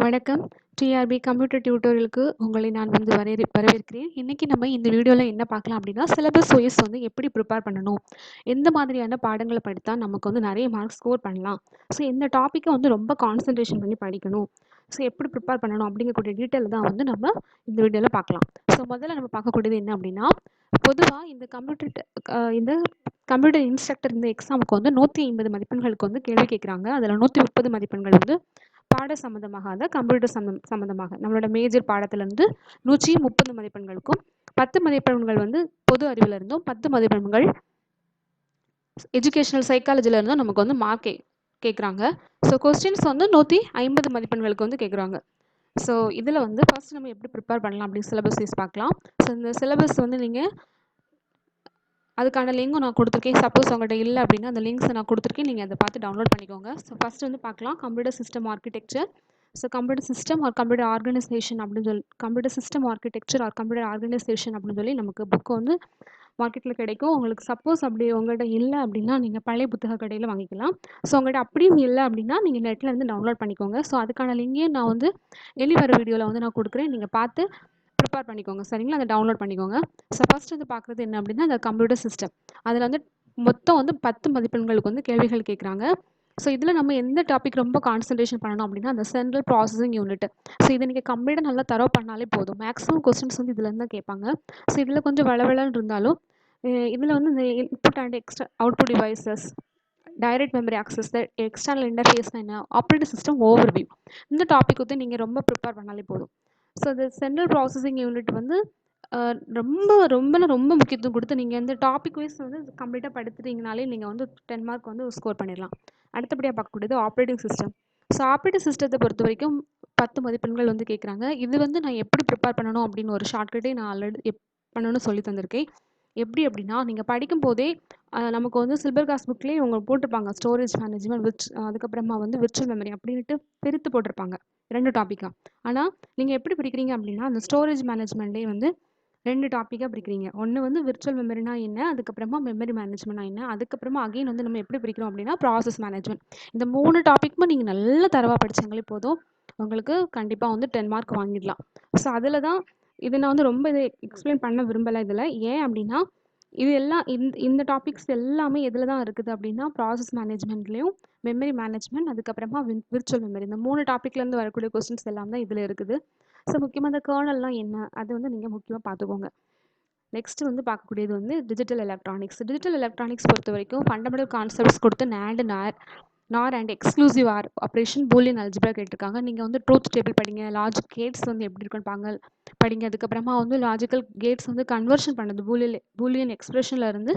வணக்கம். TRP computer டியூட்டோரியலுக்கு உங்களை நான் வந்து வரவேற்கிறேன். இன்னைக்கு நம்ம இந்த வீடியோல என்ன பார்க்கலாம் அப்படின்னா, சிலபஸ் வைஸ் வந்து எப்படி ப்ரிப்பேர் பண்ணணும்? எந்த மாதிரியான பாடங்கள படித்தா நமக்கு வந்து நெறைய மார்க்ஸ் ஸ்கோர் பண்ணலாம்? ஸோ இந்த டாப்பிக்க வந்து ரொம்ப கான்சன்ட்ரேஷன் பண்ணி படிக்கணும். ஸோ எப்படி ப்ரிப்பேர் பண்ணணும் அப்படிங்கக்கூடிய டீட்டெயில் தான் வந்து நம்ம இந்த வீடியோல பார்க்கலாம். ஸோ முதல்ல நம்ம பார்க்கக்கூடியது என்ன அப்படின்னா, பொதுவா இந்த கம்ப்யூட்டர் இன்ஸ்ட்ரக்டர் இந்த எக்ஸாமுக்கு வந்து 150 மதிப்பெண்களுக்கு வந்து கேள்வி கேட்குறாங்க. அதில 130 மதிப்பெண்கள் வந்து பாட சம்மந்தமாக, அதாவது கம்ப்யூட்டர் சம்மந்தமாக நம்மளோட மேஜர் பாடத்திலிருந்து 130 மதிப்பெண்களுக்கும், 10 மதிப்பெண்கள் வந்து பொது அறிவுல இருந்தும், 10 மதிப்பெண்கள் எஜுகேஷனல் சைக்காலஜில இருந்தும் நமக்கு வந்து மார்க் கேட்குறாங்க. ஸோ கொஸ்டின்ஸ் வந்து 150 மதிப்பெண்களுக்கு வந்து கேட்குறாங்க. ஸோ இதில் வந்து ஃபர்ஸ்ட் நம்ம எப்படி ப்ரிப்பேர் பண்ணலாம் அப்படின்னு சிலபஸ் வைஸ் பார்க்கலாம். ஸோ இந்த சிலபஸ் வந்து நீங்கள் அதுக்கான லிங்க்கும் நான் கொடுத்துருக்கேன். சப்போஸ் உங்கள்கிட்ட இல்லை அப்படின்னா அந்த லிங்க்ஸை நான் கொடுத்துருக்கேன். நீங்கள் அதை பார்த்து டவுன்லோட் பண்ணிக்கோங்க. ஸோ ஃபஸ்ட் வந்து பார்க்கலாம் computer system architecture. So computer system R computer organisation அப்படின்னு சொல்லி computer system architecture R computer organisation அப்படின்னு சொல்லி நமக்கு புக்கு வந்து மார்க்கெட்டில் கிடைக்கும். உங்களுக்கு சப்போஸ் அப்படி உங்கள்கிட்ட இல்லை அப்படின்னா நீங்கள் பழைய புத்தக கடையில் வாங்கிக்கலாம். ஸோ உங்கள்கிட்ட அப்படியும் இல்லை அப்படின்னா நீங்கள் நெட்டில் இருந்து டவுன்லோட் பண்ணிக்கோங்க. ஸோ அதுக்கான லிங்கையும் நான் வந்து வர வீடியோவில் வந்து நான் கொடுக்குறேன். நீங்கள் பார்த்து ப்ரிப்பேர் பண்ணிக்கோங்க. சரிங்களா? அதை டவுன்லோட் பண்ணிக்கோங்க. ஸோ ஃபஸ்ட் வந்து பார்க்குறது என்ன அப்படின்னா அந்த கம்ப்யூட்டர் சிஸ்டம். அதில் வந்து மொத்தம் வந்து 10 மதிப்பெண்களுக்கு வந்து கேள்விகள் கேட்குறாங்க. ஸோ இதில் நம்ம எந்த டாபிக் ரொம்ப கான்சன்ட்ரேஷன் பண்ணணும் அப்படின்னா அந்த சென்ட்ரல் ப்ராசஸிங் யூனிட். ஸோ இதை நீங்கள் கம்ப்ளீட்டாக நல்லா தரவு பண்ணாலே போதும். மேக்ஸிமம் கொஸ்டின்ஸ் வந்து இதுலேருந்து தான் கேட்பாங்க. ஸோ இதில் கொஞ்சம் வளவளன்னு இருந்தாலும் இதில் வந்து இந்த input and output devices, direct memory access, external interface என்ன, ஆப்ரேட்டிங் சிஸ்டம் ஓவர்வியூ, இந்த டாபிக் வந்து நீங்கள் ரொம்ப ப்ரிப்பேர் பண்ணாலே போதும். ஸோ இந்த சென்ட்ரல் ப்ராசஸிங் யூனிட் வந்து ரொம்ப முக்கியத்துவம் கொடுத்து நீங்கள் இந்த டாபிக் வைஸ் வந்து கம்ப்ளீட்டாக படுத்துட்டீங்கனாலே நீங்கள் வந்து 10 மார்க் வந்து ஸ்கோர் பண்ணிடலாம். அடுத்தபடியாக பார்க்கக்கூடியது ஆப்ரேட்டிங் சிஸ்டம். ஸோ ஆப்ரேட்டிங் சிஸ்டத்தை பொறுத்த வரைக்கும் 10 மதிப்பெண்கள் வந்து கேட்குறாங்க. இது வந்து நான் எப்படி ப்ரிப்பேர் பண்ணணும் அப்படின்னு ஒரு ஷார்ட்கட்டே நான் ஆல்ரெடி பண்ணணும்னு சொல்லி தந்திருக்கேன். எப்படி அப்படின்னா நீங்கள் படிக்கும் போதே நமக்கு வந்து சில்பர் காஸ் புக்லேயே அவங்க போட்டிருப்பாங்க ஸ்டோரேஜ் மேனேஜ்மெண்ட் அதுக்கப்புறமா வந்து விர்ச்சுவல் மெமரி அப்படின்ட்டு பிரித்து போட்டிருப்பாங்க 2 டாப்பிக்காக. ஆனால் நீங்கள் எப்படி பிரிக்கிறீங்க அப்படின்னா அந்த ஸ்டோரேஜ் மேனேஜ்மெண்ட்லேயே வந்து 2 டாப்பிக்காக பிரிக்கிறீங்க. ஒன்று வந்து விர்ச்சுவல் மெமரினா என்ன, அதுக்கப்புறமா மெமரி மேனேஜ்மெண்ட்னா என்ன, அதுக்கப்புறமா அகைன் வந்து நம்ம எப்படி பிரிக்கிறோம் அப்படின்னா ப்ராசஸ் மேனேஜ்மெண்ட். இந்த 3 டாப்பிக்குமே நீங்கள் நல்ல தரவாக படிச்சாங்களே போதும், உங்களுக்கு கண்டிப்பாக வந்து 10 மார்க் வாங்கிடலாம். ஸோ அதில் தான் இது நான் வந்து ரொம்ப இதை எக்ஸ்பிளைன் பண்ண விரும்பலை இதில். ஏன் அப்படின்னா இது எல்லாம் இந்த டாபிக்ஸ் எல்லாமே எதில் தான் இருக்குது அப்படின்னா ப்ராசஸ் மேனேஜ்மெண்ட்லேயும் மெமரி மேனேஜ்மெண்ட் அதுக்கப்புறமா விர்ச்சுவல் மெமரி, இந்த 3 டாப்பிக்லேருந்து வரக்கூடிய கொஸ்டின்ஸ் எல்லாம் தான் இதில் இருக்குது. ஸோ முக்கியமாக இந்த கேர்னல்லாம் என்ன அது வந்து நீங்கள் முக்கியமாக பார்த்துக்கோங்க. நெக்ஸ்ட் வந்து பார்க்கக்கூடியது வந்து டிஜிட்டல் எலக்ட்ரானிக்ஸ். டிஜிட்டல் எலக்ட்ரானிக்ஸ் பொறுத்த வரைக்கும் ஃபண்டமெண்டல் கான்செப்ட்ஸ் கொடுத்து NAND, நார் and exclusive operation, Boolean algebra கேட்டிருக்காங்க. நீங்கள் வந்து ட்ரூத் டேபிள் படிங்க, லாஜிக் கேட்ஸ் வந்து எப்படி இருக்குன்னு படிங்க. அதுக்கப்புறமா வந்து லாஜிக்கல் கேட்ஸ் வந்து கன்வர்ஷன் பண்ணது பூலியன் எக்ஸ்பிரஷனில் இருந்து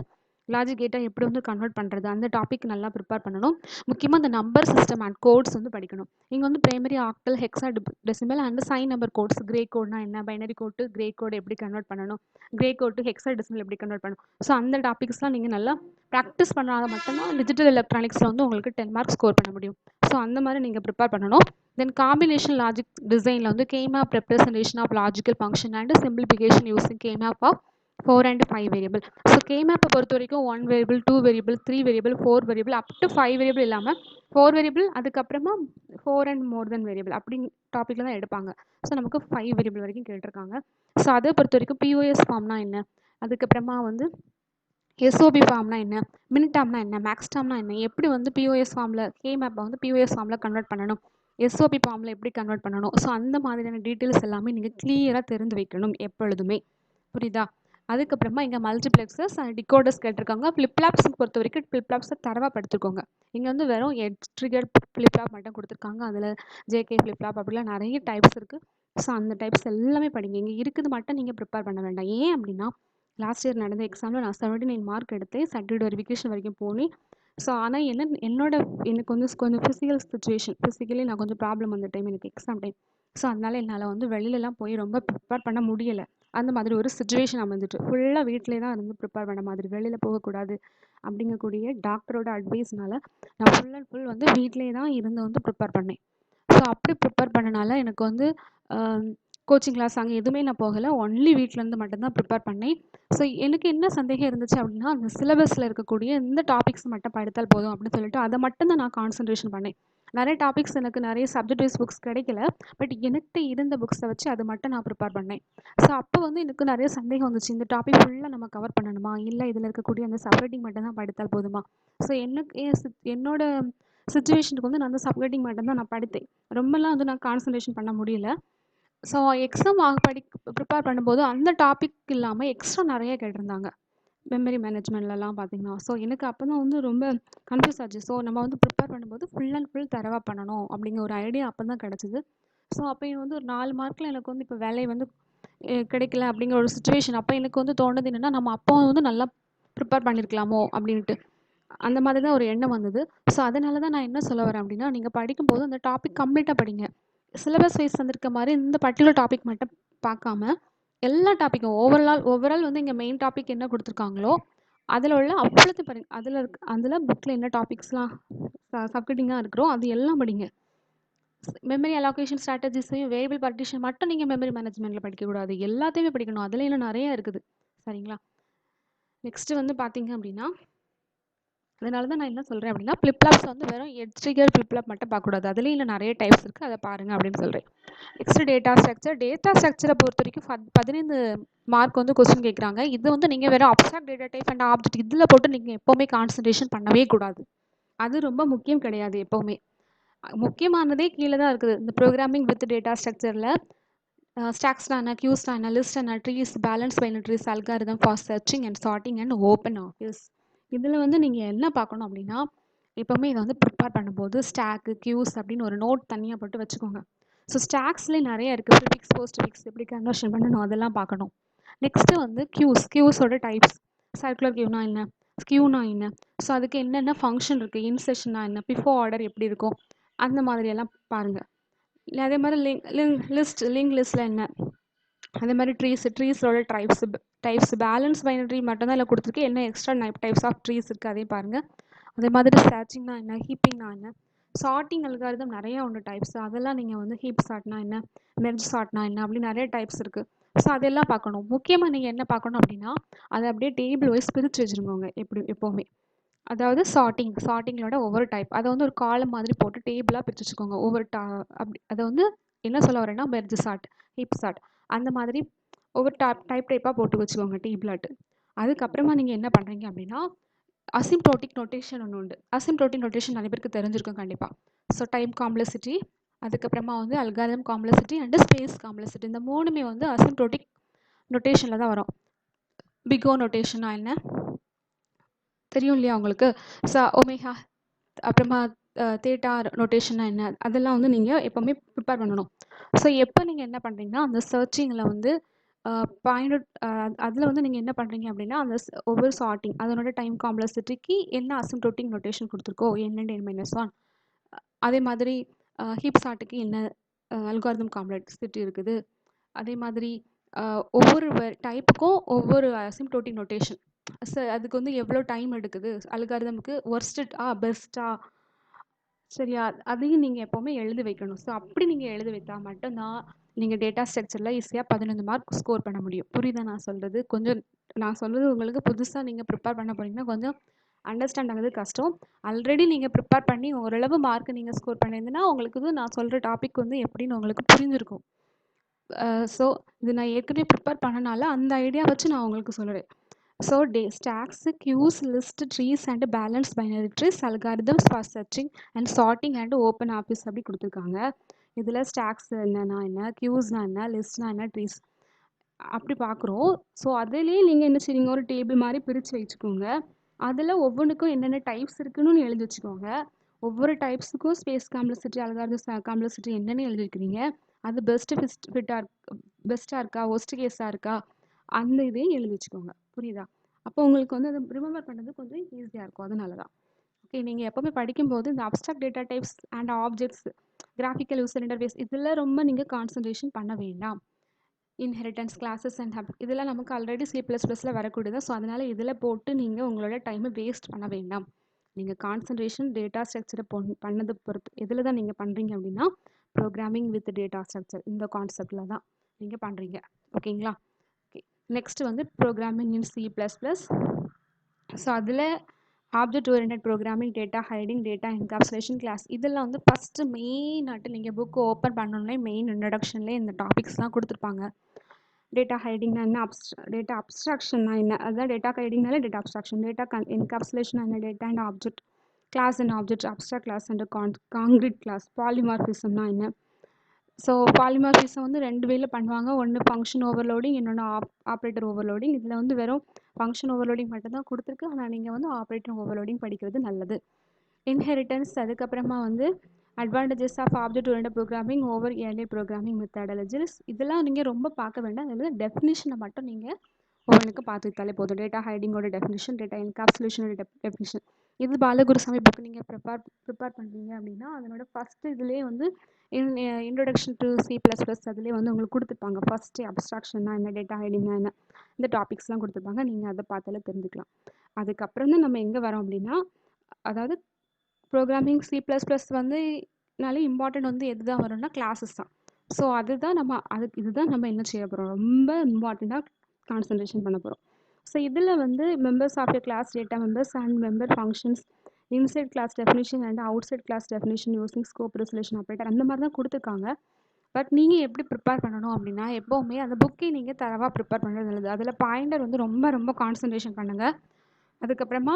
லாஜிக் கேட்டை எப்படி வந்து கன்வெர்ட் பண்ணுறது, அந்த டாபிக் நல்லா ப்ரிப்பேர் பண்ணணும். முக்கியமாக இந்த நம்பர் சிஸ்டம் அண்ட் கோட்ஸ் வந்து படிக்கணும். நீங்கள் வந்து primary, octal, hexadecimal and sign number codes, Gray கோட்னா என்ன, பைனரி கோட்டு, கிரே கோட் எப்படி கன்வெர்ட் பண்ணணும், கிரே கோட்டு ஹெக்ஸா டெசிமல் எப்படி கன்வெர்ட் பண்ணணும். ஸோ அந்த டாபிக்ஸ்லாம் நீங்கள் நல்லா ப்ராக்டிஸ் பண்ணாத மட்டும்தான் டிஜிட்டல் எலக்ட்ரானிக்ஸில் வந்து உங்களுக்கு 10 மார்க் ஸ்கோர் பண்ண முடியும். ஸோ அந்த மாதிரி நீங்கள் ப்ரிப்பேர் பண்ணணும். தென் காம்பினேஷன் லாஜிக் டிசைனில் வந்து K map representation of logical function and simplification using K map of 4 and 5 variable. So கேமேப்பை பொறுத்த வரைக்கும் 1 variable, 2 variable, 3 variable, 4 variable, up to 5 variable இல்லாமல் 4 வேரியபிள் அதுக்கப்புறமா 4 and more than வேரியபிள் அப்படி டாப்பிக்கில் தான் எடுப்பாங்க. ஸோ நமக்கு 5 வேரியபிள் வரைக்கும் கேட்டிருக்காங்க. ஸோ அதை பொறுத்த வரைக்கும் பிஓஎஸ் ஃபார்ம்னா என்ன, அதுக்கப்புறமா வந்து எஸ்ஓபி ஃபார்ம்னா என்ன, மின்டாம்னா என்ன, மேக்ஸ்டாம்னா என்ன, எப்படி வந்து பிஓஎஸ் ஃபார்மில் கேமேப்பை வந்து பிஓஎஸ் ஃபார்மில் கன்வெர்ட் பண்ணணும், எஸ்ஓபி ஃபார்மில் எப்படி கன்வெர்ட் பண்ணணும். ஸோ அந்த மாதிரியான டீட்டெயில்ஸ் எல்லாமே நீங்கள் கிளியராக தெரிந்து வைக்கணும் எப்பொழுதுமே. புரியுதா? அதுக்கப்புறமா இங்கே மல்டிப்ளெக்ஸஸ் அண்ட் டிகோடர்ஸ் கேட்டிருக்காங்க. ஃப்ளிப்லாப்ஸ் பொறுத்த வரைக்கும் ஃப்ளிப்லாப்ஸை தரவாக படுத்துக்கோங்க. இங்கே வந்து வெறும் எட்ஜ் ட்ரிகர் ஃப்ளிப்லாப் மட்டும் கொடுத்துருக்காங்க. அதில் ஜேகே ஃப்ளிப்லாப் அப்படிலாம் நிறைய டைப்ஸ் இருக்குது. ஸோ அந்த டைப்ஸ் எல்லாமே படிங்க. இங்கே இருக்குது மட்டும் நீங்கள் ப்ரிப்பேர் பண்ண வேண்டாம். ஏன் அப்படின்னா லாஸ்ட் இயர் நடந்த எக்ஸாமில் நான் 79 மார்க் எடுத்தேன். சர்டிஃபிகேட் வெரிஃபிகேஷன் வரைக்கும் போனேன். ஸோ ஆனால் எனக்கு வந்து கொஞ்சம் ஃபிசிக்கலி நான் கொஞ்சம் ப்ராப்ளம் அந்த டைம், எனக்கு எக்ஸாம் டைம். ஸோ அதனால் என்னால் வந்து வெளியிலலாம் போய் ரொம்ப ப்ரிப்பேர் பண்ண முடியலை. அந்த மாதிரி ஒரு சுச்சுவேஷன் அமைஞ்சிட்டு ஃபுல்லாக வீட்டிலே தான் இருந்து ப்ரிப்பேர் பண்ண மாதிரி, வெளியில் போகக்கூடாது அப்படிங்கக்கூடிய டாக்டரோட அட்வைஸ்னால நான் ஃபுல் அண்ட் ஃபுல் வந்து வீட்டிலே தான் இருந்து வந்து ப்ரிப்பேர் பண்ணேன். ஸோ அப்படி ப்ரிப்பேர் பண்ணனால எனக்கு வந்து கோச்சிங் கிளாஸ் அங்கே எதுவுமே நான் போகலை. ஒன்லி வீட்டிலேருந்து மட்டும்தான் ப்ரிப்பேர் பண்ணேன். ஸோ எனக்கு என்ன சந்தேகம் இருந்துச்சு அப்படின்னா, அந்த சிலபஸில் இருக்கக்கூடிய இந்த டாபிக்ஸ் மட்டும் படித்தால் போதும் அப்படின்னு சொல்லிட்டு அதை மட்டும் தான் நான் கான்சன்ட்ரேஷன் பண்ணேன். நிறைய டாபிக்ஸ் எனக்கு நிறைய சப்ஜெக்ட் வைஸ் புக்ஸ் கிடைக்கல. பட் என்கிட்ட இருந்த புக்ஸை வச்சு அது மட்டும் நான் ப்ரிப்பேர் பண்ணேன். ஸோ அப்போ வந்து எனக்கு நிறைய சந்தேகம் வந்துச்சு. இந்த டாபிக் ஃபுல்லாக நம்ம கவர் பண்ணணுமா, இல்லை இதில் இருக்கக்கூடிய அந்த சப்ஹெட்டிங் மட்டும் தான் படித்தால் போதுமா? ஸோ எனக்கு என்னோட சிச்சுவேஷனுக்கு வந்து நான் அந்த சப்ஹெட்டிங் மட்டும் தான் நான் படித்தேன். ரொம்பலாம் வந்து நான் கான்சன்ட்ரேஷன் பண்ண முடியல. ஸோ எக்ஸாம் ப்ரிப்பேர் பண்ணும்போது அந்த டாபிக் இல்லாமல் எக்ஸ்ட்ரா நிறைய கேட்டிருந்தாங்க. மெமரி மேனேஜ்மெண்ட்லலாம் பார்த்தீங்கன்னா, ஸோ எனக்கு அப்போ தான் வந்து ரொம்ப கன்ஃபியூஸ் ஆச்சு. ஸோ நம்ம வந்து ப்ரிப்பேர் பண்ணும்போது ஃபுல் அண்ட் ஃபுல் தரவாக பண்ணணும் அப்படிங்கிற ஒரு ஐடியா அப்போ தான் கிடச்சிது. ஸோ அப்போ வந்து ஒரு 4 மார்க்கில் எனக்கு வந்து இப்போ வேலை வந்து கிடைக்கல அப்படிங்கிற ஒரு சுச்சுவேஷன். அப்போ எனக்கு வந்து தோணுது என்னென்னா, நம்ம அப்போ வந்து நல்லா ப்ரிப்பேர் பண்ணியிருக்கலாமோ அப்படின்ட்டு. அந்த மாதிரி தான் ஒரு எண்ணம் வந்தது. ஸோ அதனால தான் நான் என்ன சொல்ல வரேன் அப்படின்னா, நீங்கள் படிக்கும்போது அந்த டாபிக் கம்ப்ளீட்டாக படிங்க. சிலபஸ் வைஸ் வந்திருக்க மாதிரி இந்த பர்டிகுலர் டாபிக் மட்டும் பார்க்காம, எல்லா டாப்பிக்கும் ஓவரால் வந்து இங்கே மெயின் டாபிக் என்ன கொடுத்துருக்காங்களோ அதில் உள்ள அவ்வளோத்தையும் படிங்க. அதில் புக்கில் என்ன டாபிக்ஸ்லாம் சப்ஹெட்டிங்காக இருக்கிறோ அது எல்லாம் படிங்க. மெமரி அலோகேஷன் ஸ்ட்ராட்டஜிஸையும் வேரியபிள் பார்ட்டிஷன் மட்டும் நீங்கள் மெமரி மேனேஜ்மெண்ட்டில் படிக்கக்கூடாது. எல்லாத்தையுமே படிக்கணும். அதில் இன்னும் நிறைய இருக்குது. சரிங்களா? நெக்ஸ்ட்டு வந்து பார்த்தீங்க அப்படின்னா, அதனால தான் நான் என்ன சொல்கிறேன் அப்படின்னா, ஃப்ளிப்ஃப்ளாப்ஸ் வந்து வெறும் எட்ஜ் ட்ரிகர் ஃப்ளிப்ஃப்ளாப் மட்டும் பார்க்கக்கூடாது. அதுலேயும் இன்னும் நிறைய டைப்ஸ் இருக்குது. அதை பாருங்கள் அப்படின்னு சொல்கிறேன். நெக்ஸ்ட்டு டேட்டா ஸ்ட்ரக்சரை பொறுத்த வரைக்கும் 15 மார்க் வந்து கொஸ்டின் கேட்குறாங்க. இது வந்து நீங்கள் வெறும் abstract data type and object இதில் போட்டு நீங்கள் எப்போவுமே கான்சன்ட்ரேஷன் பண்ணவே கூடாது. அது ரொம்ப முக்கியம் கிடையாது எப்போவுமே. முக்கியமானதே கீழே தான் இருக்குது. இந்த ப்ரோக்ராமிங் வித் டேட்டா ஸ்ட்ரக்சரில் ஸ்டாக்ஸ்னா என்ன, கியூஸ்னா என்ன, லிஸ்ட் என்ன, trees, balance binary trees, algorithm for searching and sorting and open office. இதில் வந்து நீங்கள் என்ன பார்க்கணும் அப்படின்னா, எப்போவுமே இதை வந்து ப்ரிப்பேர் பண்ணும்போது ஸ்டாக்கு, கியூஸ் அப்படின்னு ஒரு நோட் தனியாக போட்டு வச்சுக்கோங்க. ஸோ ஸ்டாக்ஸ்லேயே நிறைய இருக்குது. ப்ரிஃபிக்ஸ், போஸ்ட்ஃபிக்ஸ் எப்படி கன்வர்ஷன் பண்ணணும் அதெல்லாம் பார்க்கணும். நெக்ஸ்ட்டு வந்து கியூஸோட டைப்ஸ். சர்க்குலர் கியூனா என்ன, கியூனா என்ன, ஸோ அதுக்கு என்னென்ன ஃபங்க்ஷன் இருக்குது, இன்செஷனா என்ன, பிஃபோர் ஆர்டர் எப்படி இருக்கும், அந்த மாதிரியெல்லாம் பாருங்கள். இல்லை அதே மாதிரி லிங்க் லிஸ்ட்டில் என்ன, அதே மாதிரி ட்ரீஸோட டைப்ஸ் பேலன்ஸ் பைனரி மட்டும்தான் இல்லை கொடுத்துருக்கு. என்ன எக்ஸ்ட்ரா டைப்ஸ் ஆஃப் ட்ரீஸ் இருக்குது அதையும் பாருங்கள். அதே மாதிரி சர்ச்சிங்னா என்ன, ஹீப்பிங்னா என்ன, சார்ட்டிங் அல்காரிதம் நிறைய ஒன்று டைப்ஸ். அதெல்லாம் நீங்கள் வந்து ஹீப் சார்ட்னா என்ன, மெர்ஜ் சார்ட்னா என்ன, அப்படி நிறைய டைப்ஸ் இருக்குது. ஸோ அதெல்லாம் பார்க்கணும். முக்கியமாக நீங்கள் என்ன பார்க்கணும் அப்படின்னா, அதை அப்படியே டேபிள் வைஸ் பிரித்து வச்சுருக்கோங்க எப்போவுமே. அதாவது சார்ட்டிங்களோட ஒவ்வொரு டைப் அதை வந்து ஒரு காலம் மாதிரி போட்டு டேபிளாக பிரித்து வச்சுக்கோங்க. அப்படி அதை வந்து என்ன சொல்ல வரேன்னா, மெர்ஜ் சார்ட், ஹீப் சார்ட் அந்த மாதிரி ஒவ்வொரு டைப்பாக போட்டு வச்சுக்கோங்க டேபிளாட்டு. அதுக்கப்புறமா நீங்கள் என்ன பண்ணுறீங்க அப்படின்னா, அசிம்ப்டோட்டிக் நோட்டேஷன் ஒன்று உண்டு. அசிம்ப்டோட்டிக் நோட்டேஷன் நிறைய பேருக்கு தெரிஞ்சிருக்கும் கண்டிப்பாக. ஸோ டைம் காம்ப்ளெக்சிட்டி, அதுக்கப்புறமா வந்து algorithm complexity and space complexity, இந்த மூணுமே வந்து அசிம்ப்டோட்டிக் நோட்டேஷனில் தான் வரும். பிகோ நோட்டேஷனா என்ன தெரியும் இல்லையா உங்களுக்கு? ஒமேகா, அப்புறமா தேட்டா நோட்டேஷனா என்ன, அதெல்லாம் வந்து நீங்கள் எப்போவுமே ப்ரிப்பேர் பண்ணணும். ஸோ எப்போ நீங்கள் என்ன பண்ணுறீங்கன்னா, அந்த சர்ச்சிங்கில் வந்து பாயிண்ட் அதில் வந்து நீங்கள் என்ன பண்ணுறீங்க அப்படின்னா, அந்த ஒவ்வொரு சார்ட்டிங் அதனோட டைம் காம்ப்ளெக்சிட்டிக்கு என்ன அசிம்ப்டோட்டிக் நோட்டேஷன் கொடுத்துருக்கோ n(n)-1, அதே மாதிரி ஹீப் சார்ட்டுக்கு என்ன அல்காரிதம் காம்ப்ளெக்சிட்டி இருக்குது, அதே மாதிரி ஒவ்வொரு டைப்புக்கும் ஒவ்வொரு அசிம்ப்டோட்டிக் நோட்டேஷன். அதுக்கு வந்து எவ்வளோ டைம் எடுக்குது, அல்காரிதமுக்கு ஒர்ஸ்டா பெஸ்ட்டா, சரியா, அதையும் நீங்கள் எப்போவுமே எழுதி வைக்கணும். ஸோ அப்படி நீங்கள் எழுதி வைத்தா மட்டும்தான் நீங்கள் டேட்டா ஸ்ட்ரக்சரில் ஈஸியாக 15 மார்க் ஸ்கோர் பண்ண முடியும். புரியுதா நான் சொல்கிறது? கொஞ்சம் நான் சொல்கிறது உங்களுக்கு புதுசாக நீங்கள் ப்ரிப்பேர் பண்ண போகிறீங்கன்னா கொஞ்சம் அண்டர்ஸ்டாண்ட் ஆகுது கஷ்டம். ஆல்ரெடி நீங்கள் ப்ரிப்பேர் பண்ணி ஓரளவு மார்க் நீங்கள் ஸ்கோர் பண்ணியிருந்தீங்கன்னா உங்களுக்கு வந்து நான் சொல்கிற டாபிக் வந்து எப்படின்னு உங்களுக்கு புரிஞ்சிருக்கும். ஸோ இது நான் ஏற்கனவே ப்ரிப்பேர் பண்ணனால அந்த ஐடியா வச்சு நான் உங்களுக்கு சொல்கிறேன். So stacks, queues, list, trees and balance binary trees, algorithms for searching and sorting and open office அப்படி கொடுத்துருக்காங்க. இதில் ஸ்டாக்ஸ் என்னன்னா என்ன, கியூஸ்னா என்ன, லிஸ்ட்னா என்ன, ட்ரீஸ் அப்படி பார்க்குறோம். ஸோ அதிலேயே நீங்கள் என்ன செய்வீங்க, ஒரு டேபிள் மாதிரி பிரித்து வச்சுக்கோங்க. அதில் ஒவ்வொன்றுக்கும் என்னென்ன டைப்ஸ் இருக்குன்னு எழுதி வச்சுக்கோங்க. ஒவ்வொரு டைப்ஸுக்கும் ஸ்பேஸ் காம்ப்ளெக்சிட்டி, அல்காரிதம் காம்ப்ளெக்சிட்டி என்னென்னு எழுதி வைக்கிறீங்க. அது பெஸ்ட்டாக இருக்கா, ஒஸ்ட் கேஸாக இருக்கா, அந்த இதையும் எழுதி வச்சுக்கோங்க. புரியுதா? அப்போ உங்களுக்கு வந்து அதை ரிமெம்பர் பண்ணுறது கொஞ்சம் ஈஸியாக இருக்கும். அதனால தான். ஓகே, நீங்கள் எப்போவுமே படிக்கும்போது இந்த abstract data types and objects, graphical user interface இதில் ரொம்ப நீங்கள் கான்சன்ட்ரேஷன் பண்ண வேண்டாம். இன்ஹெரிட்டன்ஸ், கிளாஸஸ் அண்ட் ஹேபிட் இதெல்லாம் நமக்கு ஆல்ரெடி C++ல் வரக்கூடியது. ஸோ அதனால் இதில் போட்டு நீங்கள் உங்களோட டைமை வேஸ்ட் பண்ண வேண்டாம். நீங்கள் கான்சன்ட்ரேஷன் டேட்டா ஸ்ட்ரக்சரை பண்ணதை பொறுத்து எதில் தான் நீங்கள் பண்ணுறீங்க அப்படின்னா, ப்ரோக்ராமிங் வித் டேட்டா ஸ்ட்ரக்சர் இந்த கான்செப்டில் தான் நீங்கள் பண்ணுறீங்க. ஓகேங்களா? ஓகே. நெக்ஸ்ட் வந்து ப்ரோக்ராமிங் இன் C++. ஸோ அதில் object oriented programming, data hiding, data encapsulation class, இதெல்லாம் வந்து ஃபஸ்ட்டு மெயினாட்டு நீங்கள் புக்கு ஓப்பன் பண்ணோன்னே மெயின் இன்ட்ரடக்ஷன்லேயே இந்த டாபிக்ஸ்லாம் கொடுத்துருப்பாங்க. டேட்டா ஹைடிங்னா என்ன, டேட்டா அப்ஸ்ட்ராக்ஷன்னா என்ன, அதுதான் டேட்டா ஹைடிங்னாலே டேட்டா அப்ஸ்ட்ராக்ஷன். டேட்டா என்கேப்சுலேஷன் என்ன, data and object, class and object, abstract class and concrete class, பாலிமார்பிசம்னா என்ன. ஸோ பாலிமார்பிசம் வந்து 2 வேல பண்ணுவாங்க. ஒன்று ஃபங்க்ஷன் ஓவர்லோடிங், இன்னொன்று ஆப்ரேட்டர் ஓவர்லோடிங். இதில் வந்து வெறும் ஃபங்க்ஷன் ஓவர்லோடிங் மட்டும்தான் கொடுத்துருக்கு. ஆனால் நீங்கள் வந்து ஆப்ரேட்டர் ஓவர்லோடிங் படிக்கிறது நல்லது. இன்ஹெரிட்டன்ஸ், அதுக்கப்புறமா வந்து advantages of object oriented programming over early programming methodologies, இதெல்லாம் நீங்கள் ரொம்ப பார்க்க வேண்டாம். அதில் டெஃபினிஷனை மட்டும் நீங்கள் ஒவ்வொன்றுக்கு பார்த்துக்கிட்டாலே போதும். டேட்டா ஹைடிங்கோட டெஃபினிஷன், டேட்டா என்கேப்சுலேஷனோட டெஃபினிஷன். இது பாலகுருசாமி புக்கு நீங்கள் ப்ரிப்பேர் பண்ணுறீங்க அப்படின்னா அதனோட ஃபஸ்ட்டு இதுலேயே வந்து இன்ட்ரொடக்ஷன் டு C++, அதுலேயே வந்து உங்களுக்கு கொடுத்துருப்பாங்க. ஃபஸ்ட்டு அப்ஸ்ட்ராக்ஷன்னா என்ன, டேட்டா ஹைடிங்னா என்ன, இந்த டாபிக்ஸ்லாம் கொடுத்துருப்பாங்க. நீங்கள் அதை பார்த்தாலே தெரிஞ்சுக்கலாம். அதுக்கப்புறம் தான் நம்ம எங்கே வரோம் அப்படின்னா, அதாவது ப்ரோக்ராமிங் C++ வந்து நாலே இம்பார்ட்டன்ட் வந்து எது தான் வரும்னா கிளாஸஸ் தான். ஸோ அதுதான் இதுதான் நம்ம என்ன செய்ய போகிறோம், ரொம்ப இம்பார்ட்டண்ட்டாக கான்சன்ட்ரேஷன் பண்ண போகிறோம். ஸோ இதில் வந்து members of a class, data members and member functions, inside class definition and outside class definition using scope resolution operator, அந்த மாதிரி தான் கொடுத்துருக்காங்க. பட் நீங்கள் எப்படி ப்ரிப்பேர் பண்ணணும் அப்படின்னா, எப்போவுமே அந்த புக்கை நீங்கள் தரவாக ப்ரிப்பேர் பண்ணுறது நல்லது. அதில் பாயிண்டர் வந்து ரொம்ப ரொம்ப கான்சன்ட்ரேஷன் பண்ணுங்கள். அதுக்கப்புறமா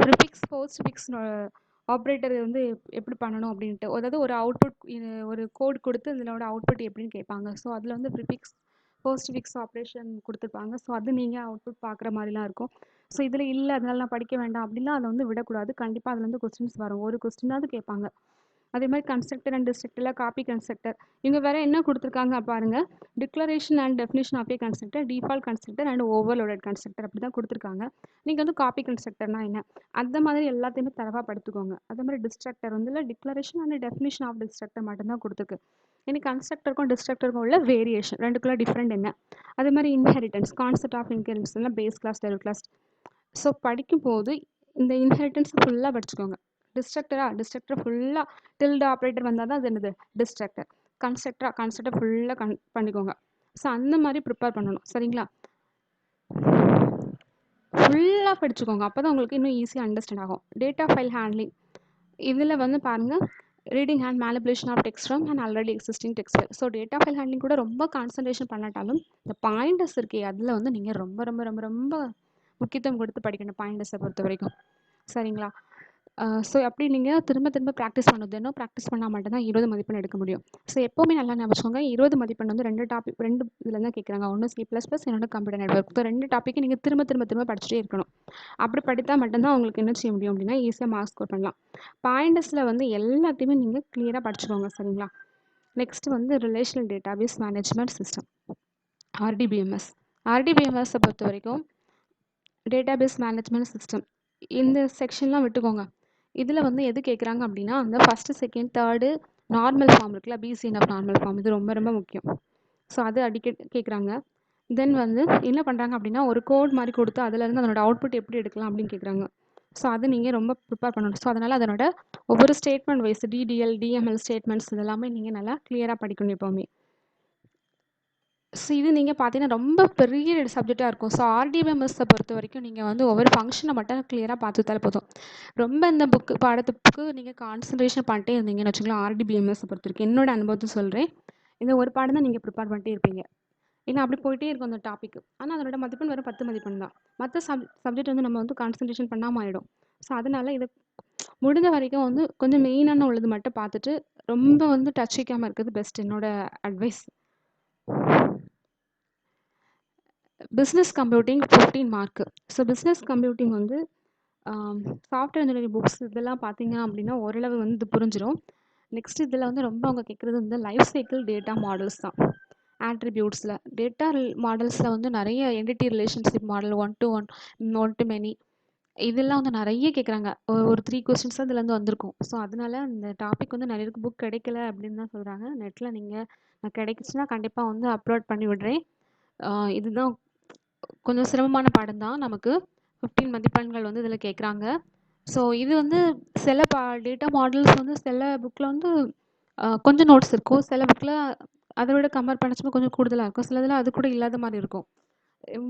ப்ரிஃபிக்ஸ், போஸ்ட் ஃபிக்ஸ் ஆப்ரேட்டர் வந்து எப்படி பண்ணணும் அப்படின்ட்டு, அதாவது ஒரு அவுட்புட், ஒரு கோட் கொடுத்து இதனோட அவுட்புட் எப்படின்னு கேட்பாங்க. ஸோ அதில் வந்து ப்ரிஃபிக்ஸ், போஸ்ட் ஃபிக்ஸ் ஆப்ரேஷன் கொடுத்துருப்பாங்க. ஸோ அது நீங்கள் அவுட்புட் பார்க்குற மாதிரிலாம் இருக்கும். ஸோ இதில் இல்லை, அதனால நான் படிக்க வேண்டாம் அப்படின்னா அதை வந்து விடக்கூடாது. கண்டிப்பாக அதுலேருந்து கொஸ்டின்ஸ் வரும். ஒரு கொஸ்டினாவது கேட்பாங்க. அதே மாதிரி கன்ஸ்ட்ரக்டர் அண்ட் டிஸ்ட்ரக்டரில் காப்பி கன்ஸ்ட்ரக்டர், இவங்க வேறு என்ன கொடுத்துருக்காங்க பாருங்கள். Declaration and definition of a constructor, default constructor and overloaded constructor, அப்படி தான் கொடுத்துருக்காங்க. நீங்கள் வந்து காப்பி கன்ஸ்ட்ரக்டர்னா என்ன, அந்த மாதிரி எல்லாத்தையுமே தரவாக படுத்துக்கோங்க. அதே மாதிரி டிஸ்ட்ரக்டர் வந்து இல்லை, declaration and definition of destructor மட்டும்தான் கொடுத்துருக்கு. இனி கன்ஸ்ட்ரக்டருக்கும் டிஸ்ட்ரக்டருக்கும் உள்ள வேரியேஷன், ரெண்டுக்குள்ள டிஃப்ரெண்ட் என்ன. அதே மாதிரி inheritance, concept of inheritance, base class, derivative class. So படிக்கும்போது இந்த இன்ஹெரிட்டன்ஸ் ஃபுல்லாக படிச்சுக்கோங்க. டிஸ்ட்ரக்டர் ஃபுல்லாக டில்டு ஆப்ரேட்டர் வந்தால் தான் அது என்னது டிஸ்ட்ரக்டர். கன்ஸ்ட்ரக்டர் ஃபுல்லாக பண்ணிக்கோங்க. ஸோ அந்த மாதிரி ப்ரிப்பேர் பண்ணணும். சரிங்களா? ஃபுல்லாக படிச்சுக்கோங்க. அப்போ தான் உங்களுக்கு இன்னும் ஈஸியாக அண்டர்ஸ்டாண்ட் ஆகும். டேட்டா ஃபைல் ஹேண்ட்லிங், இதில் வந்து பாருங்கள், reading and manipulation of text from and already existing text file. So data file handling கூட ரொம்ப கான்சன்ட்ரேஷன் பண்ணாட்டாலும் இந்த பாயிண்டர்ஸ் இருக்கே, அதில் வந்து நீங்கள் ரொம்ப ரொம்ப ரொம்ப ரொம்ப முக்கியத்துவம் கொடுத்து படிக்கணும் பாயிண்டர்ஸை பொறுத்த வரைக்கும். சரிங்களா? ஸோ அப்படி நீங்கள் திரும்ப திரும்ப ப்ராக்டிஸ் பண்ணணும். தினம் ப்ராக்டிஸ் பண்ணால் மட்டும்தான் 20 மதிப்பெண் எடுக்க முடியும். ஸோ எப்போவுமே நல்லா ஞாபகம் 20 மதிப்பெண் வந்து 2 இதில் தான் கேட்குறாங்க. ஒன்று C++, இன்னொன்று கம்ப்யூட்டர் நெட்வொர்க். ஸோ 2 டாப்பிக்கு நீங்கள் திரும்ப திரும்ப திரும்ப படிச்சுட்டே இருக்கணும். அப்படி படித்தால் மட்டும்தான் உங்களுக்கு என்ன செய்ய முடியும் அப்படின்னா ஈஸியாக மார்க்ஸ் ஸ்கோர் பண்ணலாம். பாயிண்டர்ஸில் வந்து எல்லாத்தையுமே நீங்கள் கிளியராக படிச்சுக்கோங்க. சரிங்களா? நெக்ஸ்ட் வந்து ரிலேஷனல் டேட்டாபேஸ் மேனேஜ்மெண்ட் சிஸ்டம், ஆர்டிபிஎம்எஸை பொறுத்த வரைக்கும் டேட்டாபேஸ் மேனேஜ்மெண்ட் சிஸ்டம் இந்த செக்ஷன்லாம் விட்டுக்கோங்க. இதில் வந்து எது கேட்குறாங்க அப்படின்னா அந்த first, second, third normal form இருக்குல்ல, BCNF நார்மல் ஃபார்ம், இது ரொம்ப ரொம்ப முக்கியம். ஸோ அது அடிக்கடி கேட்குறாங்க. தென் வந்து என்ன பண்ணுறாங்க அப்படின்னா ஒரு கோட் மாதிரி கொடுத்து அதிலேருந்து அதனோட அவுட்புட் எப்படி எடுக்கலாம் அப்படின்னு கேட்குறாங்க. ஸோ அது நீங்கள் ரொம்ப ப்ரிப்பேர் பண்ணணும். ஸோ அதனால் அதனோட ஒவ்வொரு statement wise DDL, DML statements இதெல்லாமே நீங்கள் நல்லா கிளியராக படிக்கணும் எப்போவுமே. ஸோ இது நீங்கள் பார்த்தீங்கன்னா ரொம்ப பெரிய சப்ஜெக்டாக இருக்கும். ஸோ ஆர்டிபிஎம்எஸை பொறுத்த வரைக்கும் நீங்கள் வந்து ஒவ்வொரு ஃபங்க்ஷனை மட்டும் கிளியராக பார்த்துட்டாலே போதும். ரொம்ப இந்த பாடத்துக்கு நீங்கள் கான்சன்ட்ரேஷன் பண்ணிட்டே இருந்தீங்கன்னு வச்சுக்கலாம். ஆர்டிபிஎம்எஸை பொறுத்த வரைக்கும் என்னோட அனுபவத்தை சொல்கிறேன். இந்த ஒரு பாடம் தான் நீங்கள் ப்ரிப்பேர் பண்ணிட்டே இருப்பீங்க. ஏன்னா அப்படி போயிட்டே இருக்கும் அந்த டாபிக். ஆனால் அதனோட மதிப்பெண் வரும் 10 மதிப்பெண் தான். மற்ற சப்ஜெக்ட் வந்து நம்ம வந்து கான்சன்ட்ரேஷன் பண்ணாமல் ஆகிடும். ஸோ அதனால் இதை முடிஞ்ச வரைக்கும் வந்து கொஞ்சம் மெயினான உள்ளது மட்டும் பார்த்துட்டு ரொம்ப வந்து டச் வைக்காமல் இருக்கிறது பெஸ்ட், என்னோட advice. Business computing 15 mark. So business computing வந்து சாஃப்ட்வேர் இன்ஜினியரிங் புக்ஸ் இதெல்லாம் பார்த்தீங்க அப்படின்னா ஓரளவு வந்து இது புரிஞ்சிடும். நெக்ஸ்ட் இதில் வந்து ரொம்ப அவங்க கேட்குறது வந்து லைஃப் சைக்கிள் டேட்டா மாடல்ஸ் தான். ஆட்ரிபியூட்ஸில் டேட்டா மாடல்ஸில் வந்து நிறைய entity relationship model, 1 to 1, 1 to many, இதெல்லாம் வந்து நிறைய கேட்குறாங்க. ஒரு 3 கொஸ்டின்ஸ் தான் இதுலேருந்து வந்திருக்கும். ஸோ அதனால அந்த டாபிக் வந்து நிறைய புக் கிடைக்கல அப்படின்னு தான் சொல்கிறாங்க. நெட்டில் நான் கிடைக்குச்சுன்னா கண்டிப்பாக வந்து அப்லோட் பண்ணி விடுறேன். இதுதான் கொஞ்சம் சிரமமான பாடம் தான். நமக்கு 15 மதிப்பெண்கள் வந்து இதில் கேட்குறாங்க. ஸோ இது வந்து சில டேட்டா மாடல்ஸ் வந்து சில புக்கில் வந்து கொஞ்சம் நோட்ஸ் இருக்கும், சில புக்கில் அதை விட கம்பேர் பண்ணச்சுமா கொஞ்சம் கூடுதலாக இருக்கும். சிலதில் அது கூட இல்லாத மாதிரி இருக்கும்.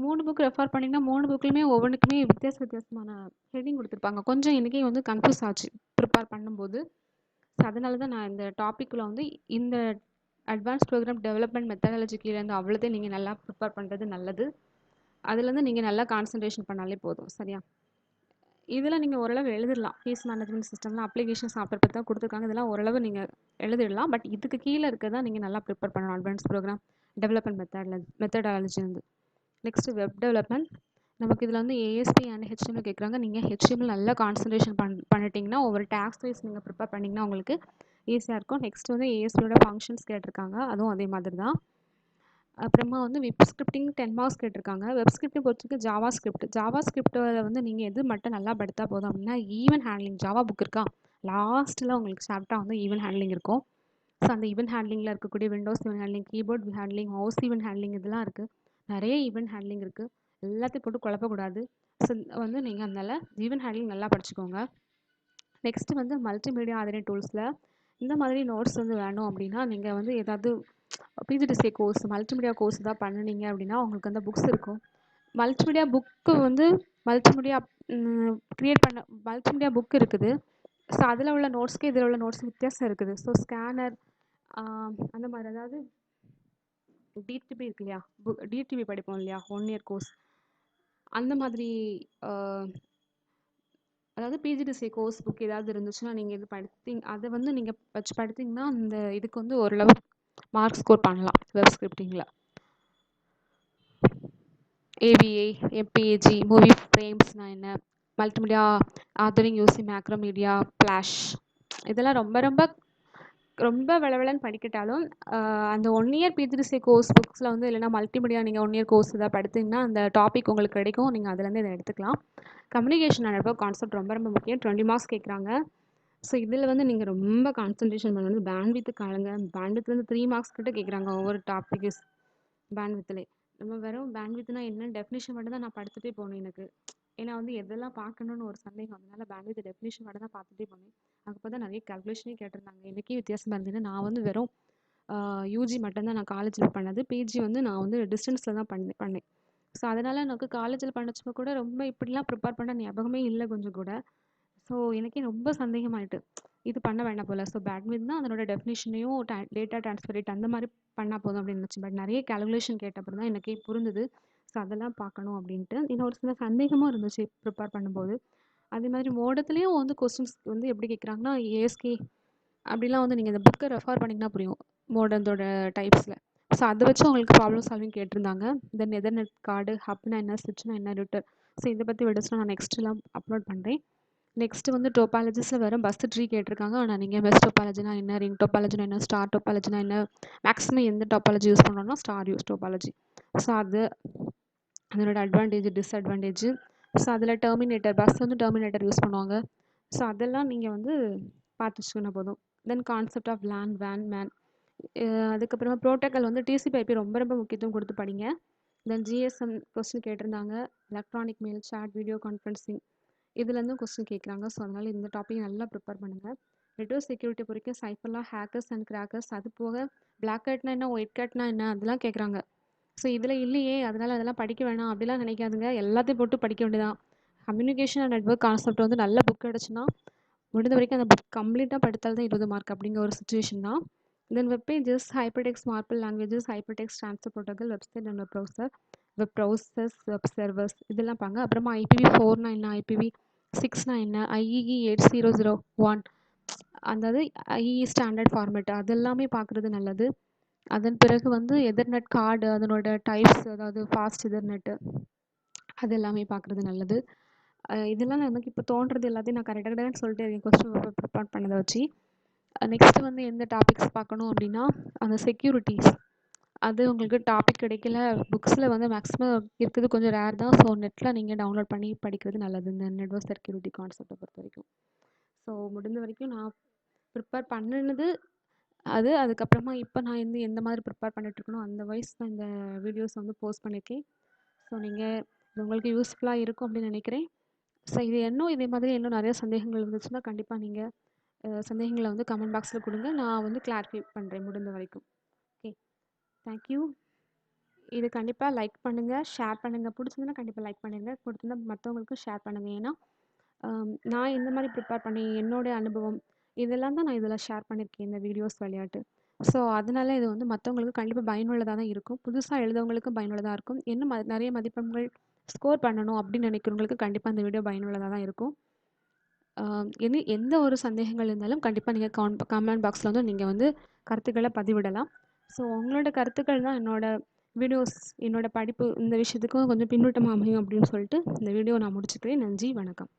3 புக் ரெஃபர் பண்ணிங்கன்னா 3 புக்லையுமே ஒவ்வொன்றுக்குமே வித்தியாசமான ஹெட்டிங் கொடுத்துருப்பாங்க. கொஞ்சம் எனக்கே வந்து கன்ஃபியூஸ் ஆச்சு ப்ரிப்பேர் பண்ணும்போது. ஸோ அதனால தான் நான் இந்த டாப்பிக்கில் வந்து இந்த அட்வான்ஸ் ப்ரோக்ராம் டெவலப்மெண்ட் மெத்தடாலஜி கீழேருந்து அவ்வளோத்தையும் நீங்கள் நல்லா ப்ரிப்பேர் பண்ணுறது நல்லது. அதுலேருந்து நீங்கள் நல்லா கான்சன்ட்ரேஷன் பண்ணாலே போதும். சரியா? இதில் நீங்கள் ஓரளவு எழுதிடலாம். ஃபீஸ் மேனேஜ்மெண்ட் சிஸ்டம்லாம் அப்ளிகேஷன் சாஃப்ட்வேர் பற்றி தான் கொடுத்துருக்காங்க. இதெல்லாம் ஓரளவு நீங்கள் எழுதிடலாம். பட் இதுக்கு கீழே இருக்கிறதா நீங்கள் நல்லா ப்ரிப்பேர் பண்ணணும். அட்வான்ஸ் ப்ரோக்ராம் டெவலப்மெண்ட் மெத்தடாலஜி வந்து. Next web development. நமக்கு இதில் வந்து ஏஎஸ்பி அண்ட் ஹெச்டிஎம்எல் கேட்குறாங்க. நீங்கள் ஹெச்டிஎம்எல் நல்லா கான்சன்ட்ரேஷன் பண்ணிட்டீங்கன்னா ஒவ்வொரு டேக்ஸ் வைஸ் நீங்கள் ப்ரிப்பேர் பண்ணிங்கன்னா உங்களுக்கு ஈஸியாக இருக்கும். நெக்ஸ்ட் வந்து ஏஎஸ்பியோட ஃபங்க்ஷன்ஸ் கேட்டிருக்காங்க. அதுவும் அதே மாதிரி தான். அப்புறமா வந்து வெப் ஸ்கிரிப்டிங் 10 மார்க்ஸ் கேட்டிருக்காங்க. வெப் ஸ்கிரிப்டிங் பொறுத்தவரைக்கும் ஜாவா ஸ்கிரிப்டில் வந்து நீங்கள் எது மட்டும் நல்லா படுத்தா போதும் அப்படின்னா ஈவென்ட் ஹேண்ட்லிங் ஜாவா புக் இருக்கா, லாஸ்ட்டில் உங்களுக்கு சாப்டராக வந்து ஈவென்ட் ஹேண்ட்லிங் இருக்கும். ஸோ அந்த ஈவென்ட் ஹேண்ட்லிங்கில் இருக்கக்கூடிய Windows event handling, keyboard handling, mouse event handling இதெல்லாம் இருக்குது. நிறைய ஈவென்ட் ஹேண்ட்லிங் இருக்குது. எல்லாத்தையும் போட்டு குழப்பக்கூடாது. ஸோ வந்து நீங்கள் அதனால் ஈவென்ட் ஹேண்ட்லிங் நல்லா படிச்சுக்கோங்க. நெக்ஸ்ட்டு வந்து மல்டிமீடியா ஆதரவு டூல்ஸில் இந்த மாதிரி நோட்ஸ் வந்து வேணும் அப்படின்னா நீங்கள் வந்து ஏதாவது பிஜிடிசிஏ கோர்ஸ் மல்டிமீடியா கோர்ஸ் தான் பண்ணினீங்க அப்படின்னா உங்களுக்கு அந்த புக்ஸ் இருக்கும். மல்டிமீடியா புக்கு வந்து மல்டிமீடியா க்ரியேட் பண்ண மல்டிமீடியா புக் இருக்குது. ஸோ அதில் உள்ள நோட்ஸ்க்கு இதில் உள்ள நோட்ஸ் வித்தியாசம் இருக்குது. ஸோ ஸ்கேனர் அந்த மாதிரி அதாவது டிடிபி இருக்கு இல்லையா, டிடிபி படிப்போம் இல்லையா 1 இயர் கோர்ஸ், அந்த மாதிரி அதாவது பிஜிடிசிஏ கோர்ஸ் புக் ஏதாவது இருந்துச்சுன்னா நீங்கள் இது படித்தீங்க அதை வந்து நீங்கள் வச்சு படித்தீங்கன்னா அந்த இதுக்கு வந்து ஓரளவு மார்க் ஸ்கோர் பண்ணலாம் வெப் ஸ்கிரிப்டிங்கில். ஏபிஏ, எம்பிஏஜி, மூவி ஃப்ரேம்ஸ்னால் என்ன, மல்டிமீடியா ஆதரிங் யூசி மேக்ரோமீடியா, ஃப்ளாஷ், இதெல்லாம் ரொம்ப ரொம்ப ரொம்ப விளவிலன்னு படிக்கிட்டாலும் அந்த 1 இயர் பிஜிடிசிஏ கோர்ஸ் புக்ஸில் வந்து இல்லைனா மல்டிமீடியா நீங்கள் 1 இயர் கோர்ஸ் இதாக படித்தீங்கன்னா அந்த டாபிக் உங்களுக்கு கிடைக்கும். நீங்கள் அதுலேருந்து இதை எடுத்துக்கலாம். கம்யூனிகேஷன் அண்ட் நெட்வொர்க் கான்செப்ட் ரொம்ப ரொம்ப முக்கியம். 20 மார்க்ஸ் கேட்குறாங்க. ஸோ இதில் வந்து நீங்கள் ரொம்ப கான்சன்ட்ரேஷன் பண்ணணும். பேண்ட்வித்து காலங்க. பேண்ட்வித் வந்து 3 மார்க்ஸ் கிட்ட கேட்குறாங்க ஒவ்வொரு டாபிக் பேண்ட்வித்துலே. நம்ம வெறும் பேண்ட்வித்னா என்ன டெஃபினிஷன் மட்டும் தான் நான் படிச்சுட்டே போனேன் எனக்கு. ஏன்னா வந்து எதெல்லாம் பார்க்கணுன்னு ஒரு சந்தேகம். அதனால பேண்ட்வித் டெஃபினிஷன் மட்டும் தான் பார்த்துட்டே போனேன். அப்போ தான் நிறைய கால்குலேஷனே கேட்டிருந்தாங்க. எனக்கே வித்தியாசமாக இருந்ததுன்னா நான் வந்து வெறும் யூஜி மட்டும்தான் நான் காலேஜில் பண்ணது. பிஜி வந்து நான் வந்து டிஸ்டன்ஸில் தான் பண்ணேன். ஸோ அதனால் எனக்கு காலேஜில் பண்ணச்சப்போ கூட ரொம்ப இப்படிலாம் ப்ரிப்பேர் பண்ண ஞாபகமே இல்லை கொஞ்சம் கூட. ஸோ எனக்கே ரொம்ப சந்தேகமாயிட்டு இது பண்ண வேண்டாம் போல். ஸோ பேட்மிண்ட் தான் அதனோட டெஃபினிஷனையும் டேட்டா ட்ரான்ஸ்ஃபர் ரேட் அந்த மாதிரி பண்ணால் போதும் அப்படின்னு நினச்சேன். பட் நிறைய கால்குலேஷன் கேட்டப்பறம் தான் எனக்கே புரிஞ்சுது. ஸோ அதெல்லாம் பார்க்கணும் அப்படின்ட்டு. இன்னும் ஒரு சில சந்தேகமும் இருந்துச்சு ப்ரிப்பேர் பண்ணும்போது. அதே மாதிரி மோடத்துலேயும் வந்து கொஸ்டின்ஸ் வந்து எப்படி கேட்குறாங்கன்னா ஏஎஸ்கே அப்படிலாம் வந்து நீங்கள் இந்த புக்கை ரெஃபர் பண்ணிங்கன்னா புரியும் மோடத்தோட டைப்ஸில். ஸோ அதை வச்சு உங்களுக்கு ப்ராப்ளம் சால்விங் கேட்டிருந்தாங்க. தென் எதர்நெட் கார்டு, ஹப்னா என்ன, ஸ்விட்ச்னா என்ன, ரூட்டர். ஸோ இதை பற்றி விடச்சுனா நான் நெக்ஸ்ட்லாம் அப்லோட் பண்ணுறேன். நெக்ஸ்ட்டு வந்து டோபாலஜிஸில் வெறும் பஸ் ட்ரீ கேட்டிருக்காங்க. ஆனால் நீங்கள் மெஸ் டோபாலஜினா என்ன, ரிங் டோபாலஜினா என்ன, ஸ்டார் டோபாலஜினா என்ன, மேக்ஸிமம் எந்த டோபாலஜி யூஸ் பண்ணுறோம்னா ஸ்டார் யூஸ் டோபாலஜி. ஸோ அது அதனோட அட்வான்டேஜ் டிஸ்அட்வான்டேஜ். ஸோ அதில் டெர்மினேட்டர் பஸ் வந்து டெர்மினேட்டர் யூஸ் பண்ணுவாங்க. ஸோ அதெல்லாம் நீங்கள் வந்து பார்த்து வச்சுக்கினா போதும். தென் கான்செப்ட் ஆஃப் லேன் வேன் மேன். அதுக்கப்புறமா ப்ரோட்டோக்கால் வந்து டிசிபி ஐபி ரொம்ப ரொம்ப முக்கியத்துவம் கொடுத்து படிங்க. தென் ஜிஎஸ்எம் கொஸ்டின் கேட்டிருந்தாங்க. Electronic mail, chat, video conferencing இதுலேருந்து கொஸ்டின் கேட்குறாங்க. ஸோ அதனால் இந்த டாபிக் நல்லா ப்ரிப்பேர் பண்ணுங்கள். நெட்வொர்க் செக்யூரிட்டி பொறுக்க சைஃபர்லாம் ஹேக்கர்ஸ் அண்ட் கிராக்கர்ஸ், அது போக பிளாக் கேட்னா என்ன, ஒயிட் கேட்னா என்ன அதெல்லாம் கேட்குறாங்க. ஸோ இதில் இல்லையே அதனால் அதெல்லாம் படிக்க வேணாம் அப்படிலாம் நினைக்காதுங்க. எல்லாத்தையும் போட்டு படிக்க வேண்டியதான். கம்யூனிகேஷன் அண்ட் நெட்வொர்க் கான்செப்ட் வந்து நல்ல புக் கிடச்சுன்னா முடிந்த வரைக்கும் அந்த புக் கம்ப்ளீட்டாக படித்தால் தான் 20 மார்க் அப்படிங்கிற ஒரு சுச்சுவேஷன் தான். Then web pages, hypertext, markup languages, hypertext transfer protocol, website and web browser, web browsers, web servers இதெல்லாம் பாங்க. அப்புறமா IPv4னா என்ன, IPv6னா என்ன, IEE 8001 அதாவது IEE ஸ்டாண்டர்ட் ஃபார்மேட் அதெல்லாமே பார்க்குறது நல்லது. அதன் பிறகு வந்து எதர்நெட் கார்டு அதனோட டைப்ஸ், அதாவது ஃபாஸ்ட் எதர்நெட்டு அது எல்லாமே பார்க்குறது நல்லது. இதெல்லாம் நமக்கு இப்போ தோன்றது எல்லாத்தையும் நான் கரெக்டாக சொல்லிட்டே இருக்கேன் கொஸ்டின் பேப்பர் ப்ரிப்பேர் பண்ணதை வச்சு. நெக்ஸ்ட்டு வந்து எந்த டாபிக்ஸ் பார்க்கணும் அப்படின்னா அந்த செக்யூரிட்டிஸ் அது உங்களுக்கு டாபிக் கிடைக்கல. புக்ஸில் வந்து மேக்ஸிமம் இருக்குது கொஞ்சம் ரேர் தான். ஸோ நெட்டில் நீங்கள் டவுன்லோட் பண்ணி படிக்கிறது நல்லது இந்த நெட்வொர்க் செக்யூரிட்டி கான்செப்டை பொறுத்த வரைக்கும். ஸோ முடிந்த வரைக்கும் நான் ப்ரிப்பேர் பண்ணினது அது. அதுக்கப்புறமா இப்போ நான் எந்த மாதிரி ப்ரிப்பேர் பண்ணிட்டுருக்கணும் அந்த வைஸ் நான் இந்த வீடியோஸ் வந்து போஸ்ட் பண்ணியிருக்கேன். ஸோ நீங்கள் இது உங்களுக்கு யூஸ்ஃபுல்லாக இருக்கும் அப்படின்னு நினைக்கிறேன். ஸோ இது இதே மாதிரி இன்னும் நிறைய சந்தேகங்கள் இருந்துச்சுன்னா கண்டிப்பாக நீங்கள் சந்தேகங்களை வந்து கமெண்ட் பாக்ஸில் கொடுங்க. நான் வந்து கிளாரிஃபை பண்ணுறேன் முடிந்த வரைக்கும். ஓகே. தேங்க்யூ. இது கண்டிப்பாக லைக் பண்ணுங்கள், ஷேர் பண்ணுங்கள். பிடிச்சிருந்தனா கண்டிப்பாக லைக் பண்ணிடுங்க. பிடிச்சிருந்தா மற்றவங்களுக்கும் ஷேர் பண்ணுங்கள். ஏன்னா நான் இந்த மாதிரி ப்ரிப்பேர் பண்ணி என்னோடய அனுபவம் இதெல்லாம் தான் நான் இதில் ஷேர் பண்ணியிருக்கேன் இந்த வீடியோஸ் விளையாட்டு. ஸோ அதனால இது வந்து மற்றவங்களுக்கு கண்டிப்பாக பயனுள்ளதாக தான் இருக்கும். புதுசாக எழுதவங்களுக்கும் பயனுள்ளதாக இருக்கும். இன்னும் நிறைய மதிப்பெண்கள் ஸ்கோர் பண்ணணும் அப்படின்னு நினைக்கிறவங்களுக்கு கண்டிப்பாக இந்த வீடியோ பயனுள்ளதாக தான் இருக்கும். இனி எந்த ஒரு சந்தேகங்கள் இருந்தாலும் கண்டிப்பாக நீங்கள் கமெண்ட் பாக்ஸில் வந்து நீங்கள் வந்து கருத்துக்களை பதிவிடலாம். ஸோ உங்களோட கருத்துக்கள் தான் என்னோடய வீடியோஸ் என்னோடய படிப்பு இந்த விஷயத்துக்கும் கொஞ்சம் பின்னூட்டமாக அமையும் அப்படின்னு சொல்லிட்டு இந்த வீடியோ நான் முடிச்சுக்கிறேன். நன்றி, வணக்கம்.